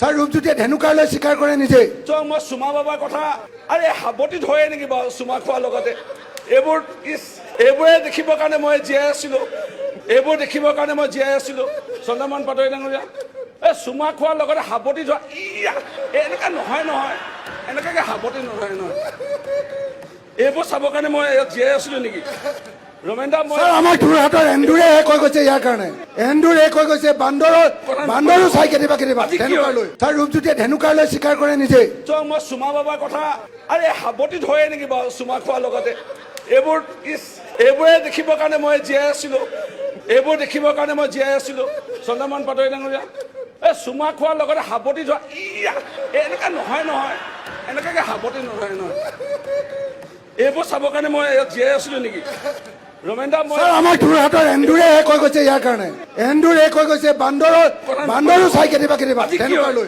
তাৰ ৰূপজ্যোতিয়ে ধেনুকাৰলৈ স্বীকাৰ কৰে নিজে। মই চুমা বাবাৰ কথা আৰে সাৱটি ধৰে নেকি বাৰু চুমা খোৱাৰ লগতে এইবোৰে দেখিবৰ কাৰণে মই জীয়াই আছিলো, এইবোৰ দেখিবৰ কাৰণে মই জীয়াই আছিলো। চন্দ্ৰমোহন পাটোৱাৰী ডাঙৰীয়া চুমা খোৱাৰ লগতে সাৱটি ধৰা এনেকা নহয় এনেকাকে সাৱটি নহয় এইবোৰ চাবৰ কাৰণে মই জীয়াই আছিলো নেকি? ৰমেন দা মই আমাৰ যোৰহাটৰ এন্দুৰে কৈ গৈছে ইয়াৰ কাৰণে, এন্দুৰে কৈ গৈছে বান্দৰো চাই কেতিয়াবা ধেনুকাৰলৈ। তাৰ ৰূপজ্যোতিয়ে ধেনুকাৰলৈ স্বীকাৰ কৰে নিজে। মই চুমা বাবাৰ কথা আৰে সাৱটি ধৰে নেকি বাৰু চুমা খোৱাৰ লগতে এইবোৰে দেখিবৰ কাৰণে মই জীয়াই আছিলো, এইবোৰ দেখিবৰ কাৰণে মই জীয়াই আছিলো। চন্দ্ৰমোহন পাটোৱাৰী ডাঙৰীয়া চুমা খোৱাৰ লগতে সাৱটি ধৰা এনেকা নহয় এনেকাকে সাৱটি নহয় এইবোৰ চাবৰ কাৰণে মই জীয়াই আছিলো নেকি? ৰমেন দা মই আমাৰ যোৰহাটৰ এন্দুৰে কৈ গৈছে ইয়াৰ কাৰণে, এন্দুৰে কৈ গৈছে বান্দৰো চাই কেতিয়াবা ধেনুকাৰলৈ।